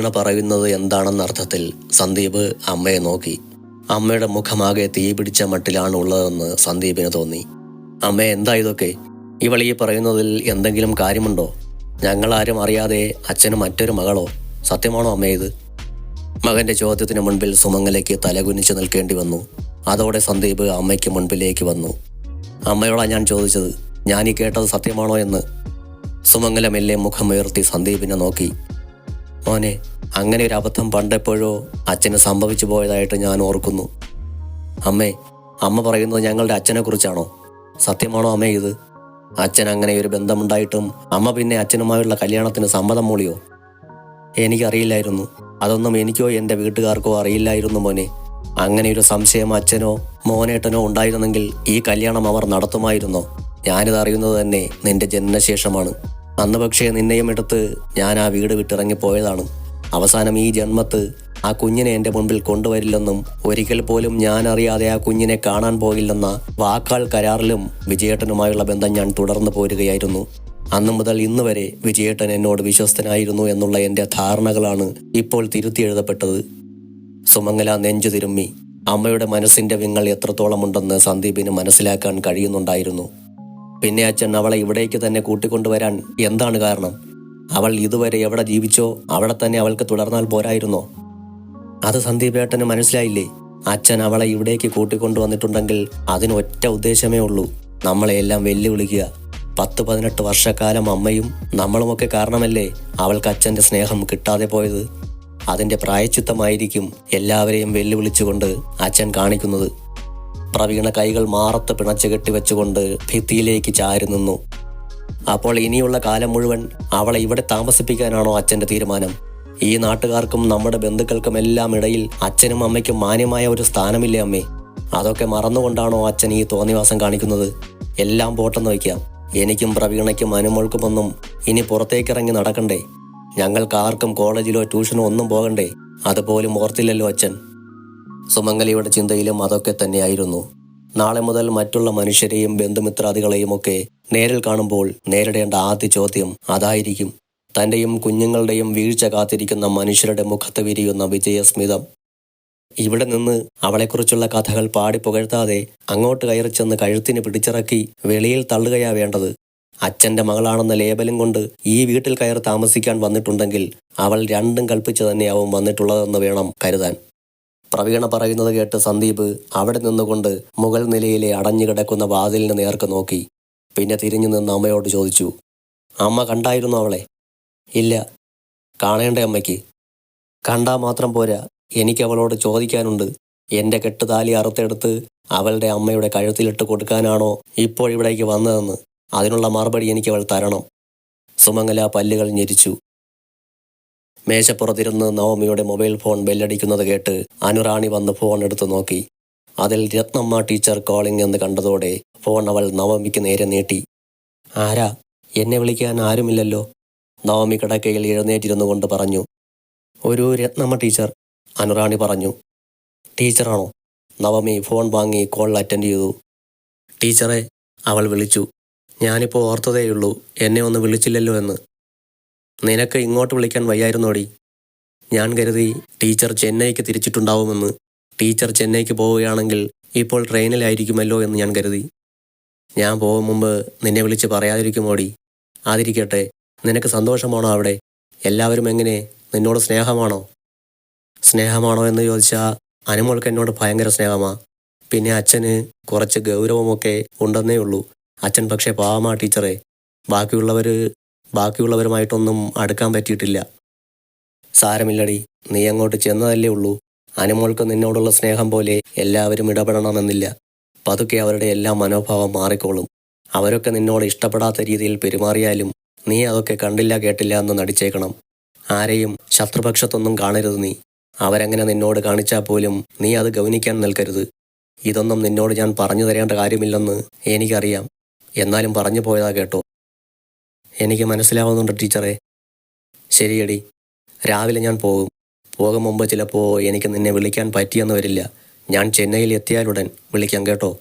പ്രവീണ പറയുന്നത് എന്താണെന്നർത്ഥത്തിൽ സന്ദീപ് അമ്മയെ നോക്കി. അമ്മയുടെ മുഖമാകെ തീ പിടിച്ച മട്ടിലാണ് ഉള്ളതെന്ന് സന്ദീപിന് തോന്നി. അമ്മേ, എന്താ ഇതൊക്കെ? ഇവൾ ഈ പറയുന്നതിൽ എന്തെങ്കിലും കാര്യമുണ്ടോ? ഞങ്ങളാരും അറിയാതെ അച്ഛന് മറ്റൊരു മകളോ? സത്യമാണോ അമ്മേ ഇത്? മകന്റെ ചോദ്യത്തിന് മുൻപിൽ സുമംഗലയ്ക്ക് തലകുനിച്ച് നിൽക്കേണ്ടി വന്നു. അതോടെ സന്ദീപ് അമ്മയ്ക്ക് മുൻപിലേക്ക് വന്നു. അമ്മയോടാ ഞാൻ ചോദിച്ചത്, ഞാൻ ഈ കേട്ടത് സത്യമാണോ എന്ന്. സുമംഗല മെല്ലെ മുഖമുയർത്തി സന്ദീപിനെ നോക്കി. മോനെ, അങ്ങനെ ഒരു അബദ്ധം പണ്ടെപ്പോഴോ അച്ഛന് സംഭവിച്ചു പോയതായിട്ട് ഞാൻ ഓർക്കുന്നു. അമ്മേ, അമ്മ പറയുന്നത് ഞങ്ങളുടെ അച്ഛനെ കുറിച്ചാണോ? സത്യമാണോ അമ്മേ ഇത്? അച്ഛൻ അങ്ങനെ ഒരു ബന്ധമുണ്ടായിട്ടും അമ്മ പിന്നെ അച്ഛനുമായുള്ള കല്യാണത്തിന് സമ്മതം മൂളിയോ? എനിക്കറിയില്ലായിരുന്നു. അതൊന്നും എനിക്കോ എൻ്റെ വീട്ടുകാർക്കോ അറിയില്ലായിരുന്നു മോനെ. അങ്ങനെ ഒരു സംശയം അച്ഛനോ മോനേട്ടനോ ഉണ്ടായിരുന്നെങ്കിൽ ഈ കല്യാണം അവർ നടത്തുമായിരുന്നോ? ഞാനിത് അറിയുന്നത് തന്നെ നിന്റെ ജനനശേഷമാണ്. അന്ന് പക്ഷേ നിന്നെയും എടുത്ത് ഞാൻ ആ വീട് വിട്ടിറങ്ങിപ്പോയതാണ്. അവസാനം ഈ ജന്മത്ത് ആ കുഞ്ഞിനെ എൻ്റെ മുൻപിൽ കൊണ്ടുവരില്ലെന്നും ഒരിക്കൽ പോലും ഞാൻ അറിയാതെ ആ കുഞ്ഞിനെ കാണാൻ പോയില്ലെന്ന വാക്കാൽ കരാറിലും വിജയേട്ടനുമായുള്ള ബന്ധം ഞാൻ തുടർന്നു പോരുകയായിരുന്നു. അന്നു മുതൽ ഇന്ന് വരെ വിജയേട്ടൻ എന്നോട് വിശ്വസ്തനായിരുന്നു എന്നുള്ള എൻ്റെ ധാരണകളാണ് ഇപ്പോൾ തിരുത്തി എഴുതപ്പെട്ടത്. സുമംഗല നെഞ്ചു തിരുമ്മി. അമ്മയുടെ മനസ്സിൻ്റെ വിങ്ങൽ എത്രത്തോളം ഉണ്ടെന്ന് സന്ദീപിന് മനസ്സിലാക്കാൻ കഴിയുന്നുണ്ടായിരുന്നു. പിന്നെ അച്ഛൻ അവളെ ഇവിടേക്ക് തന്നെ കൂട്ടിക്കൊണ്ടുവരാൻ എന്താണ് കാരണം? അവൾ ഇതുവരെ എവിടെ ജീവിച്ചോ അവിടെ തന്നെ അവൾക്ക് തുടർന്നാൽ പോരായിരുന്നോ? അത് സന്ദീപേട്ടന് മനസ്സിലായില്ലേ? അച്ഛൻ അവളെ ഇവിടേക്ക് കൂട്ടിക്കൊണ്ടുവന്നിട്ടുണ്ടെങ്കിൽ അതിന് ഒറ്റ ഉദ്ദേശമേ ഉള്ളൂ, നമ്മളെയെല്ലാം വെല്ലുവിളിക്കുക. 10-18 വർഷക്കാലം അമ്മയും നമ്മളുമൊക്കെ കാരണമല്ലേ അവൾക്ക് അച്ഛൻ്റെ സ്നേഹം കിട്ടാതെ പോയത്. അതിൻ്റെ പ്രായശ്ചിത്തമായിരിക്കും എല്ലാവരെയും വെല്ലുവിളിച്ചുകൊണ്ട് അച്ഛൻ കാണിക്കുന്നത്. പ്രവീണ കൈകൾ മാറത്ത് പിണച്ചു കെട്ടിവെച്ചുകൊണ്ട് ഭിത്തിയിലേക്ക് ചാരി നിന്നു. അപ്പോൾ ഇനിയുള്ള കാലം മുഴുവൻ അവളെ ഇവിടെ താമസിപ്പിക്കാനാണോ അച്ഛൻ്റെ തീരുമാനം? ഈ നാട്ടുകാർക്കും നമ്മുടെ ബന്ധുക്കൾക്കുമെല്ലാം ഇടയിൽ അച്ഛനും അമ്മയ്ക്കും മാന്യമായ ഒരു സ്ഥാനമില്ലേ അമ്മേ? അതൊക്കെ മറന്നുകൊണ്ടാണോ അച്ഛൻ ഈ തോന്നിവാസം കാണിക്കുന്നത്? എല്ലാം പോട്ടെന്ന് വയ്ക്കാം. എനിക്കും പ്രവീണയ്ക്കും അനുമോൾക്കുമൊന്നും ഇനി പുറത്തേക്കിറങ്ങി നടക്കണ്ടേ? ഞങ്ങൾക്കാർക്കും കോളേജിലോ ട്യൂഷനോ ഒന്നും പോകണ്ടേ? അതുപോലും ഓർത്തില്ലല്ലോ അച്ഛൻ. സുമംഗലയുടെ ചിന്തയിലും അതൊക്കെ തന്നെയായിരുന്നു. നാളെ മുതൽ മറ്റുള്ള മനുഷ്യരെയും ബന്ധുമിത്രാദികളെയും ഒക്കെ നേരിൽ കാണുമ്പോൾ നേരിടേണ്ട ആദ്യ ചോദ്യം അതായിരിക്കും. തൻ്റെയും കുഞ്ഞുങ്ങളുടെയും വീഴ്ച കാത്തിരിക്കുന്ന മനുഷ്യരുടെ മുഖത്ത് വിരിയുന്ന വിജയസ്മിതം. ഇവിടെ നിന്ന് അവളെക്കുറിച്ചുള്ള കഥകൾ പാടി പുകഴ്ത്താതെ അങ്ങോട്ട് കയറിച്ചെന്ന് കഴുത്തിന് പിടിച്ചിറക്കി വെളിയിൽ തള്ളുകയാ വേണ്ടത്. അച്ഛൻ്റെ മകളാണെന്ന ലേബലും കൊണ്ട് ഈ വീട്ടിൽ കയറി താമസിക്കാൻ വന്നിട്ടുണ്ടെങ്കിൽ അവൾ രണ്ടും കൽപ്പിച്ച് തന്നെയാവും വന്നിട്ടുള്ളതെന്ന് വേണം കരുതാൻ. പ്രവീണ പറയുന്നത് കേട്ട് സന്ദീപ് അവിടെ നിന്നുകൊണ്ട് മുകൾ നിലയിലെ അടഞ്ഞുകിടക്കുന്ന വാതിലിന് നേർക്ക് നോക്കി. പിന്നെ തിരിഞ്ഞു നിന്ന് അമ്മയോട് ചോദിച്ചു, അമ്മ കണ്ടായിരുന്നു അവളെ? ഇല്ല. കാണേണ്ടേ അമ്മയ്ക്ക്? കണ്ടാ മാത്രം പോരാ, എനിക്കവളോട് ചോദിക്കാനുണ്ട്. എൻ്റെ കെട്ടുതാലി അറുത്തെടുത്ത് അവളുടെ അമ്മയുടെ കഴുത്തിലിട്ട് കൊടുക്കാനാണോ ഇപ്പോഴിവിടേക്ക് വന്നതെന്ന്. അതിനുള്ള മറുപടി എനിക്കവൾ തരണം. സുമംഗല പല്ലുകൾ ഞെരിച്ചു. മേശപ്പുറത്തിരുന്ന് നവമിയുടെ മൊബൈൽ ഫോൺ ബെല്ലടിക്കുന്നത് കേട്ട് അനുറാണി വന്ന് ഫോൺ എടുത്തു നോക്കി. അതിൽ രത്നമ്മ ടീച്ചർ കോളിംഗ് എന്ന് കണ്ടതോടെ ഫോൺ അവൾ നവമിക്ക് നേരെ നീട്ടി. ആരാ? എന്നെ വിളിക്കാൻ ആരുമില്ലല്ലോ. നവമി കിടക്കയിൽ എഴുന്നേറ്റിരുന്നു കൊണ്ട് പറഞ്ഞു. ഒരു രത്നമ്മ ടീച്ചർ, അനുറാണി പറഞ്ഞു. ടീച്ചറാണോ? നവമി ഫോൺ വാങ്ങി കോൾ അറ്റൻഡ് ചെയ്തു. ടീച്ചറെ, അവൾ വിളിച്ചു. ഞാനിപ്പോൾ ഓർത്തതേയുള്ളൂ എന്നെ ഒന്ന് വിളിച്ചില്ലല്ലോ എന്ന്. നിനക്ക് ഇങ്ങോട്ട് വിളിക്കാൻ വയ്യായിരുന്നോടി? ഞാൻ കരുതി ടീച്ചർ ചെന്നൈക്ക് തിരിച്ചിട്ടുണ്ടാവുമെന്ന്. ടീച്ചർ ചെന്നൈക്ക് പോവുകയാണെങ്കിൽ ഇപ്പോൾ ട്രെയിനിലായിരിക്കുമല്ലോ എന്ന് ഞാൻ കരുതി. ഞാൻ പോകും മുമ്പ് നിന്നെ വിളിച്ച് പറയാതിരിക്കുമോടി? അതിരിക്കട്ടെ, നിനക്ക് സന്തോഷമാണോ അവിടെ? എല്ലാവരും എങ്ങനെ? നിന്നോട് സ്നേഹമാണോ? സ്നേഹമാണോ എന്ന് ചോദിച്ചാൽ അനുമോൾക്ക് എന്നോട് ഭയങ്കര സ്നേഹമാ. പിന്നെ അച്ഛന് കുറച്ച് ഗൗരവമൊക്കെ ഉണ്ടെന്നേ ഉള്ളൂ. അച്ഛൻ പക്ഷേ പാവമാ ടീച്ചറെ. ബാക്കിയുള്ളവരുമായിട്ടൊന്നും അടുക്കാൻ പറ്റിയിട്ടില്ല. സാരമില്ലടി, നീ അങ്ങോട്ട് ചെന്നതല്ലേ ഉള്ളൂ. അനുമോൾക്ക് നിന്നോടുള്ള സ്നേഹം പോലെ എല്ലാവരും ഇടപെടണമെന്നില്ല. പതുക്കെ അവരുടെ എല്ലാ മനോഭാവം മാറിക്കോളും. അവരൊക്കെ നിന്നോട് ഇഷ്ടപ്പെടാത്ത രീതിയിൽ പെരുമാറിയാലും നീ അതൊക്കെ കണ്ടില്ല കേട്ടില്ല എന്ന് നടിച്ചേക്കണം. ആരെയും ശത്രുപക്ഷത്തൊന്നും കാണരുത് നീ. അവരങ്ങനെ നിന്നോട് കാണിച്ചാൽ പോലും നീ അത് ഗൗനിക്കാൻ നിൽക്കരുത്. ഇതൊന്നും നിന്നോട് ഞാൻ പറഞ്ഞു തരേണ്ട കാര്യമില്ലെന്ന് എനിക്കറിയാം. എന്നാലും പറഞ്ഞു പോയതാ കേട്ടോ. എനിക്ക് മനസ്സിലാവുന്നുണ്ട് ടീച്ചറെ. ശരിയടി, രാവിലെ ഞാൻ പോകും മുമ്പ് ചിലപ്പോൾ എനിക്ക് നിന്നെ വിളിക്കാൻ പറ്റിയെന്ന് വരില്ല. ഞാൻ ചെന്നൈയിൽ എത്തിയാലുടൻ വിളിക്കാം കേട്ടോ.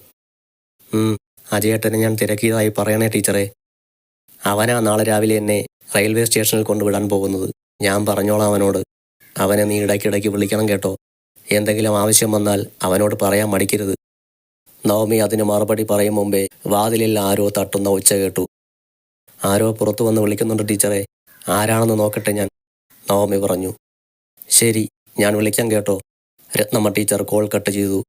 അജയേട്ടനെ ഞാൻ തിരക്കിയതായി പറയണേ ടീച്ചറെ. അവനാ നാളെ രാവിലെ എന്നെ റെയിൽവേ സ്റ്റേഷനിൽ കൊണ്ടുവിടാൻ പോകുന്നത്. ഞാൻ പറഞ്ഞോളാം അവനോട്. അവനെ നീ ഇടയ്ക്കിടയ്ക്ക് വിളിക്കണം കേട്ടോ. എന്തെങ്കിലും ആവശ്യം വന്നാൽ അവനോട് പറയാൻ മടിക്കരുത്. നവമി അതിന് മറുപടി പറയും മുമ്പേ വാതിലിൽ ആരോ തട്ടുന്ന ഒച്ച കേട്ടു. ആരോ പുറത്തു വന്ന് വിളിക്കുന്നുണ്ട് ടീച്ചറെ. ആരാണെന്ന് നോക്കട്ടെ ഞാൻ, നവമി പറഞ്ഞു. ശരി, ഞാൻ വിളിക്കാം കേട്ടോ. രത്നമ്മ ടീച്ചർ കോൾ കട്ട് ചെയ്തു.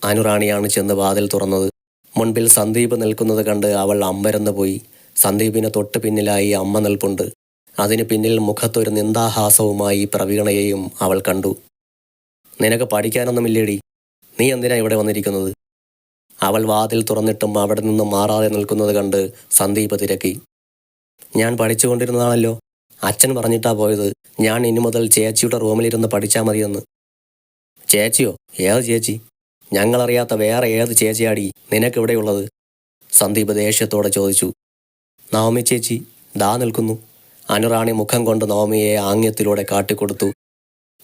അനുറാണിയാണ് ചെന്ന് വാതിൽ തുറന്നത്. മുൻപിൽ സന്ദീപ് നിൽക്കുന്നത് കണ്ട് അവൾ അമ്പരന്ന് പോയി. സന്ദീപിന് തൊട്ട് പിന്നിലായി അമ്മ നിൽപ്പുണ്ട്. അതിന് പിന്നിൽ മുഖത്തൊരു നിന്ദാഹാസവുമായി പ്രവീണയെയും അവൾ കണ്ടു. നിനക്ക് പഠിക്കാനൊന്നുമില്ലേടി? നീ എന്തിനാ ഇവിടെ വന്നിരിക്കുന്നത്? അവൾ വാതിൽ തുറന്നിട്ടും അവിടെ നിന്ന് മാറാതെ നിൽക്കുന്നത് കണ്ട് സന്ദീപ് തിരക്കി. ഞാൻ പഠിച്ചുകൊണ്ടിരുന്നതാണല്ലോ. അച്ഛൻ പറഞ്ഞിട്ടാ പോയത് ഞാൻ ഇനി മുതൽ ചേച്ചിയുടെ റൂമിലിരുന്ന് പഠിച്ചാൽ മതിയെന്ന്. ചേച്ചിയോ? ഏത് ചേച്ചി? ഞങ്ങളറിയാത്ത വേറെ ഏത് ചേച്ചിയാടി നിനക്കിവിടെയുള്ളത്? സന്ദീപ് ദേഷ്യത്തോടെ ചോദിച്ചു. നവമി ചേച്ചി ദാ നിൽക്കുന്നു. അനുറാണി മുഖം കൊണ്ട് നവമിയെ ആംഗ്യത്തിലൂടെ കാട്ടിക്കൊടുത്തു.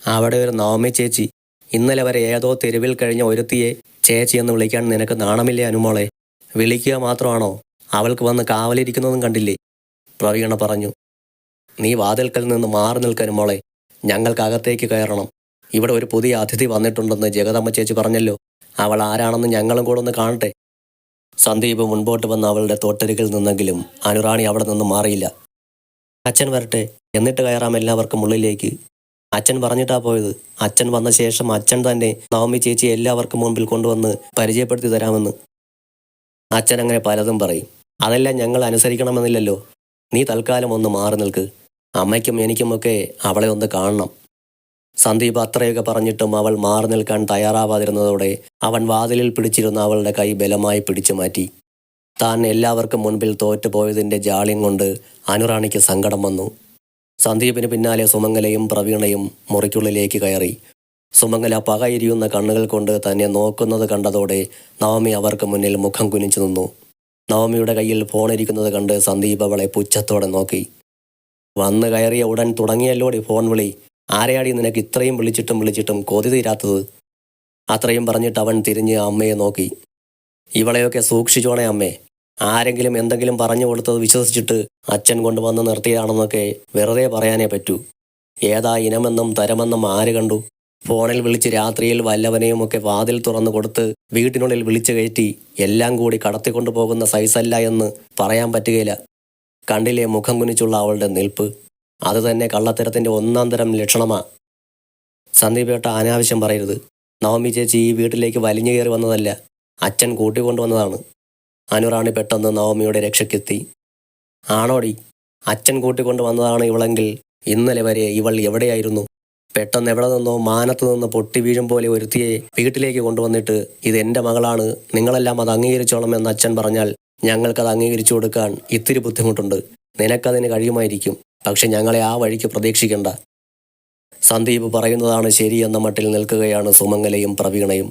അവിടെ ഒരു നവമി ചേച്ചി. ഇന്നലെ വരെ ഏതോ തെരുവിൽ കഴിഞ്ഞ ഒരുത്തിയെ ചേച്ചി എന്ന് വിളിക്കാൻ നിനക്ക് നാണമില്ലേ അനുമോളെ? വിളിക്കുക മാത്രമാണോ? അവൾക്ക് വന്ന് കാവലിരിക്കുന്നതും കണ്ടില്ലേ? പ്രവീണ പറഞ്ഞു. നീ വാതിൽക്കൽ നിന്ന് മാറി നിൽക്കനുമോളെ. ഞങ്ങൾക്കകത്തേക്ക് കയറണം. ഇവിടെ ഒരു പുതിയ അതിഥി വന്നിട്ടുണ്ടെന്ന് ജഗദമ്മ ചേച്ചി പറഞ്ഞല്ലോ. അവൾ ആരാണെന്ന് ഞങ്ങളും കൂടെ ഒന്ന് കാണട്ടെ. സന്ദീപ് മുൻപോട്ട് വന്ന് അവളുടെ തൊട്ടരികിൽ നിന്നെങ്കിലും അനുറാണി അവിടെ നിന്ന് മാറിയില്ല. അച്ഛൻ വരട്ടെ, എന്നിട്ട് കയറാം എല്ലാവർക്കും ഉള്ളിലേക്ക്. അച്ഛൻ പറഞ്ഞിട്ടാ പോയത്. അച്ഛൻ വന്ന ശേഷം അച്ഛൻ തന്നെ നവമി ചേച്ചി എല്ലാവർക്കും മുൻപിൽ കൊണ്ടുവന്ന് പരിചയപ്പെടുത്തി തരാമെന്ന്. അച്ഛൻ അങ്ങനെ പലതും പറയും. അതെല്ലാം ഞങ്ങൾ അനുസരിക്കണമെന്നില്ലല്ലോ. നീ തൽക്കാലം ഒന്ന് മാറി നിൽക്ക്. അമ്മയ്ക്കും എനിക്കുമൊക്കെ അവളെ ഒന്ന് കാണണം. സന്ദീപ് അത്രയൊക്കെ പറഞ്ഞിട്ടും അവൾ മാറി നിൽക്കാൻ തയ്യാറാവാതിരുന്നതോടെ അവൻ വാതിലിൽ പിടിച്ചിരുന്ന അവളുടെ കൈ ബലമായി പിടിച്ചു മാറ്റി. താൻ എല്ലാവർക്കും മുൻപിൽ തോറ്റുപോയതിൻ്റെ ജാള്യം കൊണ്ട് അനുറാണിക്ക് സങ്കടം വന്നു. സന്ദീപിന് പിന്നാലെ സുമംഗലയും പ്രവീണയും മുറിക്കുള്ളിലേക്ക് കയറി. സുമംഗല പകയിരിയുന്ന കണ്ണുകൾ കൊണ്ട് തന്നെ നോക്കുന്നത് കണ്ടതോടെ നവമി അവർക്ക് മുന്നിൽ മുഖം കുനിച്ചു നിന്നു. നവമിയുടെ കയ്യിൽ ഫോണിരിക്കുന്നത് കണ്ട് സന്ദീപ് അവളെ പുച്ഛത്തോടെ നോക്കി. വന്ന് കയറിയ ഉടൻ തുടങ്ങിയല്ലോടി ഫോൺ വിളി. ആരെയാടി നിനക്ക് ഇത്രയും വിളിച്ചിട്ടും കൊതി തീരാത്തത്? അത്രയും പറഞ്ഞിട്ട് അവൻ തിരിഞ്ഞ് അമ്മയെ നോക്കി. ഇവളെയൊക്കെ സൂക്ഷിച്ചോണേ അമ്മേ. ആരെങ്കിലും എന്തെങ്കിലും പറഞ്ഞു കൊടുത്തത് വിശ്വസിച്ചിട്ട് അച്ഛൻ കൊണ്ടുവന്ന് നിർത്തിയതാണെന്നൊക്കെ വെറുതെ പറയാനേ പറ്റൂ. ഏതാ ഇനമെന്നും തരമെന്നും ആര് കണ്ടു? ഫോണിൽ വിളിച്ച് രാത്രിയിൽ വല്ലവനെയുമൊക്കെ വാതിൽ തുറന്നു കൊടുത്ത് വീട്ടിനുള്ളിൽ വിളിച്ചു കയറ്റി എല്ലാം കൂടി കടത്തിക്കൊണ്ടു പോകുന്ന സൈസല്ല എന്ന് പറയാൻ പറ്റുകയില്ല. കണ്ടില്ലേ മുഖം കുനിച്ചുള്ള അവളുടെ നിൽപ്പ്? അത് തന്നെ കള്ളത്തരത്തിൻ്റെ ഒന്നാം തരം ലക്ഷണമാ. സന്ദീപേട്ട അനാവശ്യം പറയരുത്. നവമി ചേച്ചി ഈ വീട്ടിലേക്ക് വലിഞ്ഞു കയറി വന്നതല്ല, അച്ഛൻ കൂട്ടിക്കൊണ്ടുവന്നതാണ്. അനുറാണി പെട്ടെന്ന് നവമിയുടെ രക്ഷയ്ക്കെത്തി. ആണോടി? അച്ഛൻ കൂട്ടിക്കൊണ്ടു വന്നതാണ് ഇവളെങ്കിൽ ഇന്നലെ വരെ ഇവൾ എവിടെയായിരുന്നു? പെട്ടെന്ന് എവിടെ നിന്നോ മാനത്ത് നിന്ന് പൊട്ടി വീഴും പോലെ ഒരുത്തിയെ വീട്ടിലേക്ക് കൊണ്ടുവന്നിട്ട് ഇതെൻ്റെ മകളാണ്, നിങ്ങളെല്ലാം അത് അംഗീകരിച്ചോളം എന്ന് അച്ഛൻ പറഞ്ഞാൽ ഞങ്ങൾക്കത് അംഗീകരിച്ചു കൊടുക്കാൻ ഇത്തിരി ബുദ്ധിമുട്ടുണ്ട്. നിനക്കതിന് കഴിയുമായിരിക്കും, പക്ഷെ ഞങ്ങളെ ആ വഴിക്ക് പ്രതീക്ഷിക്കണ്ട. സന്ദീപ് പറയുന്നതാണ് ശരിയെന്ന മട്ടിൽ നിൽക്കുകയാണ് സുമംഗലയും പ്രവീണയും.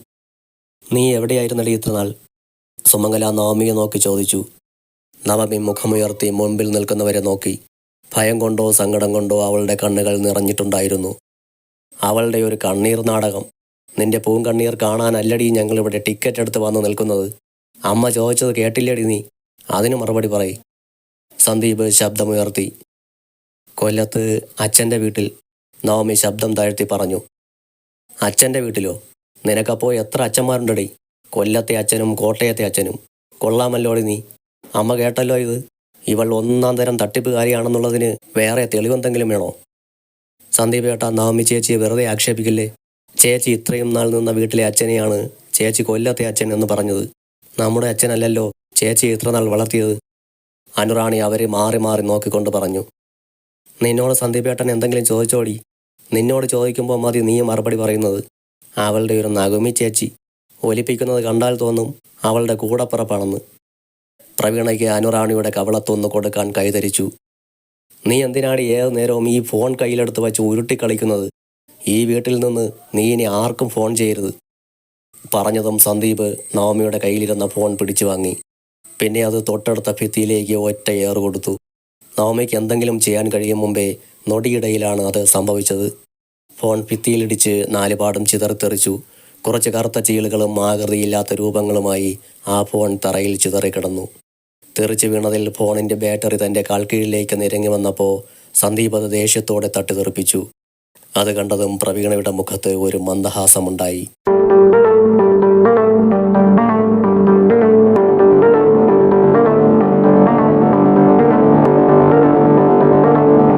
നീ എവിടെയായിരുന്നടി ഇത്രനാൾ? സുമംഗല നവമിയെ നോക്കി ചോദിച്ചു. നവമി മുഖമുയർത്തി മുൻപിൽ നിൽക്കുന്നവരെ നോക്കി. ഭയം കൊണ്ടോ സങ്കടം കൊണ്ടോ അവളുടെ കണ്ണുകൾ നിറഞ്ഞിട്ടുണ്ടായിരുന്നു. അവളുടെ ഒരു കണ്ണീർ നാടകം. നിന്റെ പൂങ്കണ്ണീർ കാണാനല്ലടി ഞങ്ങളിവിടെ ടിക്കറ്റ് എടുത്ത് വന്ന് നിൽക്കുന്നത്. അമ്മ ചോദിച്ചത് കേട്ടില്ലേടി നീ? അതിന് മറുപടി പറയ്. സന്ദീപ് ശബ്ദമുയർത്തി. കൊല്ലത്ത് അച്ഛൻ്റെ വീട്ടിൽ, നവമി ശബ്ദം താഴ്ത്തി പറഞ്ഞു. അച്ഛൻ്റെ വീട്ടിലോ? നിനക്കപ്പോൾ എത്ര അച്ഛന്മാരുണ്ടടി? കൊല്ലത്തെ അച്ഛനും കോട്ടയത്തെ അച്ഛനും. കൊള്ളാമല്ലോടി നീ. അമ്മ കേട്ടല്ലോ ഇത്. ഇവൾ ഒന്നാം തരം തട്ടിപ്പുകാരിയാണെന്നുള്ളതിന് വേറെ തെളിവെന്തെങ്കിലും വേണോ? സന്ദീപ് ഏട്ടാ, നവമി ചേച്ചിയെ വെറുതെ ആക്ഷേപിക്കില്ലേ. ചേച്ചി ഇത്രയും നാൾ നിന്ന വീട്ടിലെ അച്ഛനെയാണ് ചേച്ചി കൊല്ലത്തെ അച്ഛൻ എന്ന് പറഞ്ഞത്. നമ്മുടെ അച്ഛനല്ലല്ലോ ചേച്ചി ഇത്ര നാൾ വളർത്തിയത്. അനുറാണി അവരെ മാറി മാറി നോക്കിക്കൊണ്ട് പറഞ്ഞു. നിന്നോട് സന്ദീപ് ഏട്ടൻ എന്തെങ്കിലും ചോദിച്ചോടി? നിന്നോട് ചോദിക്കുമ്പോൾ മതി നീ മറുപടി പറയുന്നത്. അവളുടെ ഒരു നവമി ചേച്ചി ഒലിപ്പിക്കുന്നത് കണ്ടാൽ തോന്നും അവളുടെ കൂടപ്പിറപ്പാണെന്ന്. പ്രവീണയ്ക്ക് അനുറാണിയുടെ കവളത്തൊന്ന് കൊടുക്കാൻ കൈതരിച്ചു. നീ എന്തിനാണ് ഏത് നേരവും ഈ ഫോൺ കയ്യിലെടുത്ത് വച്ച് ഉരുട്ടിക്കളിക്കുന്നത്? ഈ വീട്ടിൽ നിന്ന് നീ ഇനി ആർക്കും ഫോൺ ചെയ്യരുത്. പറഞ്ഞതും സന്ദീപ് നവമിയുടെ കയ്യിലിരുന്ന ഫോൺ പിടിച്ചു വാങ്ങി. പിന്നെ അത് തൊട്ടടുത്ത ഭിത്തിയിലേക്ക് ഒറ്റ ഏറ് കൊടുത്തു. നവമിക്ക് എന്തെങ്കിലും ചെയ്യാൻ കഴിയും മുമ്പേ നൊടിയിടയിലാണ് അത് സംഭവിച്ചത്. ഫോൺ ഭിത്തിയിലിടിച്ച് നാലുപാടും ചിതറിത്തെറിച്ചു. കുറച്ച് കറുത്ത ചീളുകളും ആകൃതിയില്ലാത്ത രൂപങ്ങളുമായി ആ ഫോൺ തറയിൽ ചിതറിക്കിടന്നു. തെറിച്ചു വീണതിൽ ഫോണിൻ്റെ ബാറ്ററി തൻ്റെ കാൽക്കീഴിലേക്ക് നിരങ്ങി വന്നപ്പോൾ സന്ദീപ് അത് ദേഷ്യത്തോടെ തട്ടിത്തെറിപ്പിച്ചു. അത് കണ്ടതും പ്രവീണയുടെ മുഖത്ത് ഒരു മന്ദഹാസമുണ്ടായി.